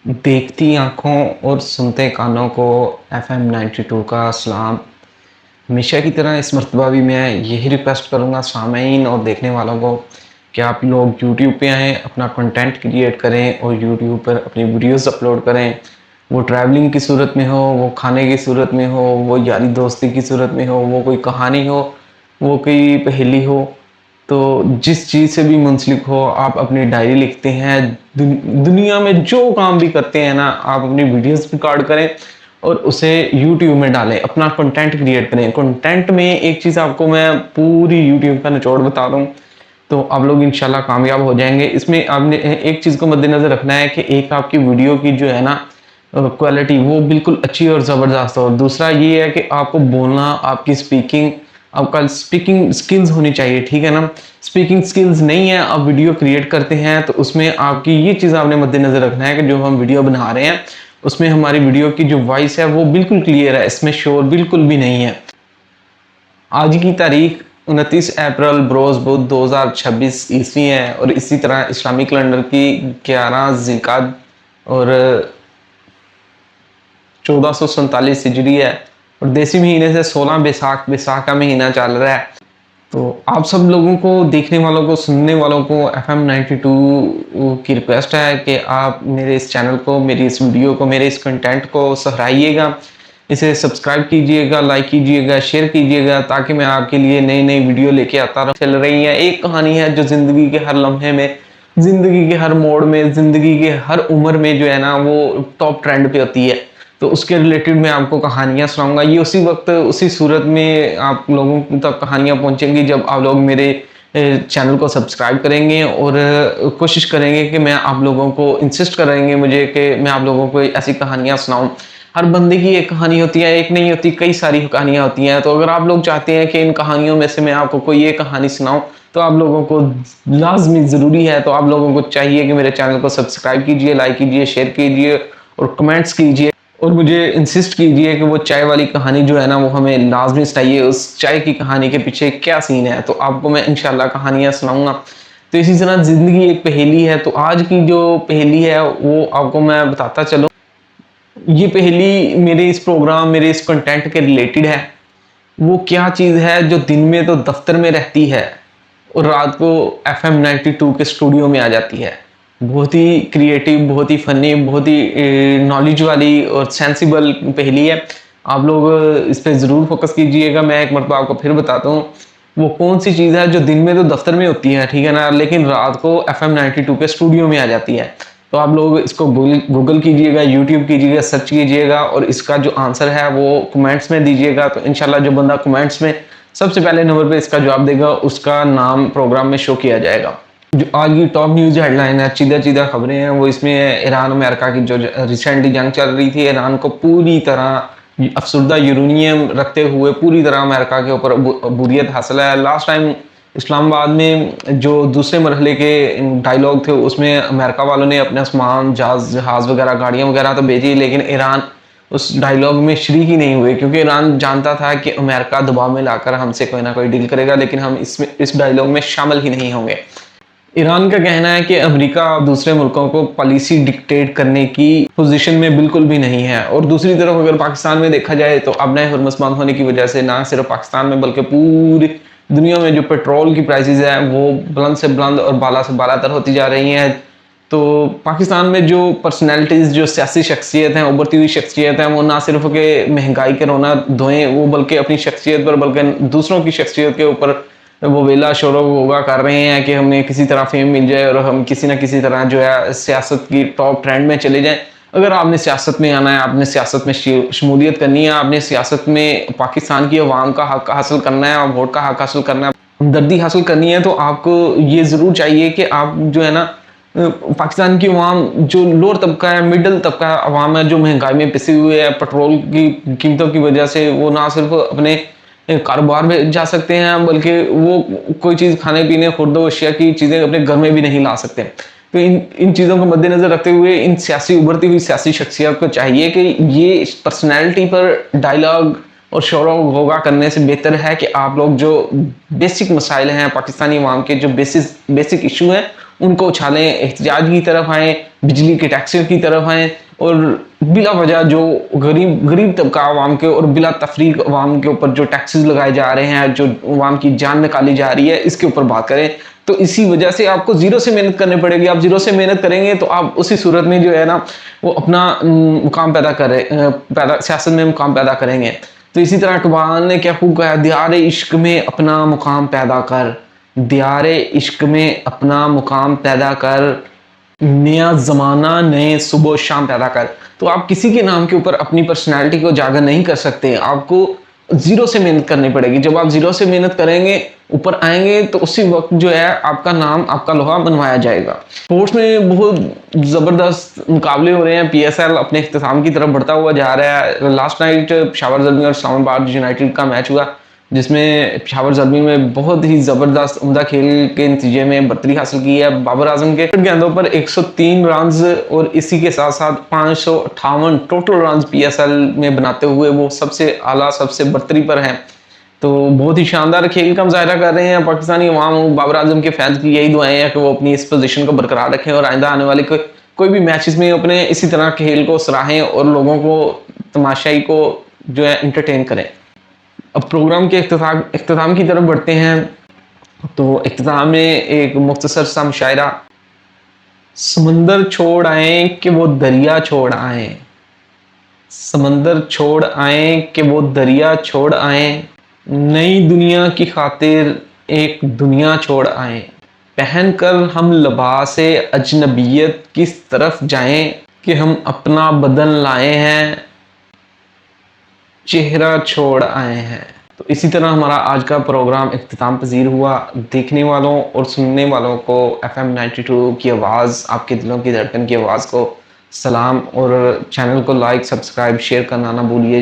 देखती आँखों और सुनते कानों को एफएम 92 का सलाम। हमेशा की तरह इस मर्तबा भी मैं यही रिक्वेस्ट करूँगा सामीन और देखने वालों को कि आप लोग यूट्यूब पे आएँ, अपना कंटेंट क्रिएट करें और यूट्यूब पर अपनी वीडियोस अपलोड करें। वो ट्रैवलिंग की सूरत में हो, वो खाने की सूरत में हो, वो यारी दोस्ती की सूरत में हो, वो कोई कहानी हो, वो कोई पहेली हो। तो जिस चीज़ से भी मुंसलिक हो आप अपनी डायरी लिखते हैं। दुनिया में जो काम भी करते हैं ना, आप अपनी वीडियोस रिकॉर्ड करें और उसे यूट्यूब में डालें, अपना कंटेंट क्रिएट करें। कंटेंट में एक चीज़ आपको मैं पूरी यूट्यूब का निचोड़ बता दूं, तो आप लोग इंशाल्लाह कामयाब हो जाएंगे। इसमें आपने एक चीज़ को मद्देनज़र रखना है कि एक आपकी वीडियो की जो है ना क्वालिटी वो बिल्कुल अच्छी और ज़बरदस्त हो। दूसरा ये है कि आपको बोलना, आपकी स्पीकिंग, आपका स्पीकिंग स्किल्स होनी चाहिए, ठीक है ना। स्पीकिंग स्किल्स नहीं है, आप वीडियो क्रिएट करते हैं तो उसमें आपकी ये चीज़ आपने मद्देनज़र रखना है कि जो हम वीडियो बना रहे हैं उसमें हमारी वीडियो की जो वॉइस है वो बिल्कुल क्लियर है, इसमें शोर बिल्कुल भी नहीं है। आज की तारीख 29 अप्रैल बरोज़ बुध 2026 ईस्वी है और इसी तरह इस्लामिक कैलेंडर की 11 जिलकाद और 1447 हिजरी है और देसी महीने से 16 बैसाख बैसाख का महीना चल रहा है। तो आप सब लोगों को, देखने वालों को, सुनने वालों को FM 92 की रिक्वेस्ट है कि आप मेरे इस चैनल को, मेरी इस वीडियो को, मेरे इस कंटेंट को सराहिएगा, इसे सब्सक्राइब कीजिएगा, लाइक कीजिएगा, शेयर कीजिएगा ताकि मैं आपके लिए नई नई वीडियो लेके आता रहूं। चल रही है एक कहानी है जो ज़िंदगी के हर लम्हे में, ज़िंदगी के हर मोड़ में, ज़िंदगी के हर उम्र में जो है ना वो टॉप ट्रेंड पे होती है। तो उसके रिलेटेड मैं आपको कहानियाँ सुनाऊंगा। ये उसी वक्त उसी सूरत में आप लोगों तक कहानियाँ पहुँचेंगी जब आप लोग मेरे चैनल को सब्सक्राइब करेंगे और कोशिश करेंगे कि मैं आप लोगों को इंसिस्ट करेंगे मुझे कि मैं आप लोगों को ऐसी कहानियाँ सुनाऊं। हर बंदे की एक कहानी होती है, एक नहीं होती, कई सारी कहानियाँ होती हैं। तो अगर आप लोग चाहते हैं कि इन कहानियों में से मैं आपको कोई एक कहानी सुनाऊं तो आप लोगों को लाजमी ज़रूरी है, तो आप लोगों को चाहिए कि मेरे चैनल को सब्सक्राइब कीजिए, लाइक कीजिए, शेयर कीजिए और कमेंट्स कीजिए और मुझे इंसिस्ट कीजिए कि वो चाय वाली कहानी जो है ना वो हमें लाजमी सुनाइए। उस चाय की कहानी के पीछे क्या सीन है, तो आपको मैं इंशाल्लाह कहानियाँ सुनाऊंगा। तो इसी तरह ज़िंदगी एक पहेली है, तो आज की जो पहेली है वो आपको मैं बताता चलूँ। ये पहेली मेरे इस प्रोग्राम, मेरे इस कंटेंट के रिलेटेड है। वो क्या चीज़ है जो दिन में तो दफ्तर में रहती है और रात को FM 92 के स्टूडियो में आ जाती है। बहुत ही क्रिएटिव, बहुत ही फनी, बहुत ही नॉलेज वाली और सेंसिबल पहेली है। आप लोग इस पे ज़रूर फोकस कीजिएगा। मैं एक मरतबा आपको फिर बताता हूँ, वो कौन सी चीज़ है जो दिन में तो दफ्तर में होती है, ठीक है ना, लेकिन रात को FM 92 के स्टूडियो में आ जाती है। तो आप लोग इसको गूगल कीजिएगा, यूट्यूब कीजिएगा, सर्च कीजिएगा और इसका जो आंसर है वो कमेंट्स में दीजिएगा। तो इंशाल्लाह जो बंदा कमेंट्स में सबसे पहले नंबर पे इसका जवाब देगा उसका नाम प्रोग्राम में शो किया जाएगा। जो आज की टॉप न्यूज़ हेडलाइन है, सीधा सीधा खबरें हैं, वो इसमें है ईरान अमेरिका की जो रिसेंटली जंग चल रही थी। ईरान को पूरी तरह अफसरदा यूरेनियम रखते हुए पूरी तरह अमेरिका के ऊपर अबूदियत हासिल है। लास्ट टाइम इस्लामाबाद में जो दूसरे मरहले के डायलॉग थे उसमें अमेरिका वालों ने अपना सामान, जहाज वगैरह, गाड़ियाँ वगैरह तो भेजी, लेकिन ईरान उस डायलॉग में शरीक ही नहीं हुए क्योंकि ईरान जानता था कि अमेरिका दबाव में लाकर हमसे कोई ना कोई डील करेगा, लेकिन हम इसमें इस डायलॉग में शामिल ही नहीं होंगे। ईरान का कहना है कि अमेरिका और दूसरे मुल्कों को पॉलिसी डिक्टेट करने की पोजीशन में बिल्कुल भी नहीं है। और दूसरी तरफ अगर पाकिस्तान में देखा जाए तो अब नए हुर्मुज़ बंद होने की वजह से ना सिर्फ पाकिस्तान में बल्कि पूरी दुनिया में जो पेट्रोल की प्राइसेस है वो बुलंद से बुलंद और बाला से बालातर होती जा रही हैं। तो पाकिस्तान में जो पर्सनैलिटीज़, जो सियासी शख्सियत हैं, उभरती हुई शख्सियत हैं, वो ना सिर्फ के महंगाई के रोना धोएं, वो बल्कि अपनी शख्सियत पर, बल्कि दूसरों की शख्सियत के ऊपर वो वेला शोरो होगा कर रहे हैं कि हमें किसी तरह फेम मिल जाए और हम किसी ना किसी तरह जो है सियासत की टॉप ट्रेंड में चले जाएं। अगर आपने सियासत में आना है, आपने सियासत में शमूलियत करनी है, आपने सियासत में पाकिस्तान की अवाम का हक हासिल करना है और वोट का हक हासिल करना है, हमदर्दी हासिल करनी है, तो आपको ये ज़रूर चाहिए कि आप जो है ना पाकिस्तान की अवाम, जो लोअर तबका है, मिडिल तबका अवाम है, जो महंगाई में पिसी हुई है पेट्रोल की कीमतों की वजह से, वो ना सिर्फ अपने कारोबार में जा सकते हैं बल्कि वो कोई चीज़ खाने पीने, खुर्दो अशिया की चीज़ें अपने घर में भी नहीं ला सकते। तो इन चीज़ों को मद्देनज़र रखते हुए इन उभरती हुई सियासी शख्सियत को चाहिए कि ये पर्सनैलिटी पर डायलॉग और शोर होगा करने से बेहतर है कि आप लोग जो बेसिक मसाइल हैं पाकिस्तानी अवाम के, जो बेसिक इशू हैं, उनको उछालें, एहतजाज की तरफ आएँ, बिजली के टैक्सों की तरफ आएँ और बिला वजह जो गरीब तबका अवाम के और बिला तफरीक अवाम के ऊपर जो टैक्सेस लगाए जा रहे हैं, जो अवाम की जान निकाली जा रही है, इसके ऊपर बात करें। तो इसी वजह से आपको जीरो से मेहनत करनी पड़ेगी। आप जीरो से मेहनत करेंगे तो आप उसी सूरत में जो है ना वो अपना मुकाम सियासत में मुकाम पैदा करेंगे। तो इसी तरह इकबाल ने क्या खूब कहा, दियारे इश्क में अपना मुकाम पैदा कर, दियारे इश्क में अपना मुकाम पैदा कर, नया जमाना नए सुबह शाम पैदा कर। तो आप किसी के नाम के ऊपर अपनी पर्सनैलिटी को उजागर नहीं कर सकते, आपको जीरो से मेहनत करनी पड़ेगी। जब आप जीरो से मेहनत करेंगे, ऊपर आएंगे, तो उसी वक्त जो है आपका नाम, आपका लोहा बनवाया जाएगा। स्पोर्ट्स में बहुत ज़बरदस्त मुकाबले हो रहे हैं। PSL अपने इख्तिताम की तरफ बढ़ता हुआ जा रहा है। लास्ट नाइट पेशावर ज़ल्मी और इस्लामाबाद यूनाइटेड का मैच हुआ, जिसमें पेशावर ज़ल्मी में बहुत ही ज़बरदस्त उम्दा खेल के नतीजे में बर्तरी हासिल की है। बाबर आजम के गेंदों पर 103 रन और इसी के साथ साथ 558 टोटल रन PSL में बनाते हुए वो सबसे आला, सबसे बर्तरी पर हैं। तो बहुत ही शानदार खेल का मुजाहरा कर रहे हैं पाकिस्तानी अवाम। बाबर आजम के फैंस की यही दुआएं हैं कि वो अपनी इस पोजीशन को बरकरार रखें और आइंदा आने वाले कोई भी मैचेस में अपने इसी तरह खेल को सराहें और लोगों को, तमाशाई को जो है एंटरटेन करें। अब प्रोग्राम के इख्तिताम की तरफ बढ़ते हैं। तो इख्तिताम में एक मुख्तसर सा मुशायरा, समंदर छोड़ आए कि वो दरिया छोड़ आए, समंदर छोड़ आए कि वो दरिया छोड़ आए, नई दुनिया की खातिर एक दुनिया छोड़ आए, पहन कर हम लिबासे अजनबियत किस तरफ जाएं कि हम अपना बदन लाए हैं, चेहरा छोड़ आए हैं। तो इसी तरह हमारा आज का प्रोग्राम इख्तिताम पजीर हुआ। देखने वालों और सुनने वालों को FM 92 की आवाज़, आपके दिलों की धड़कन की आवाज़ को सलाम, और चैनल को लाइक, सब्सक्राइब, शेयर करना ना भूलिए।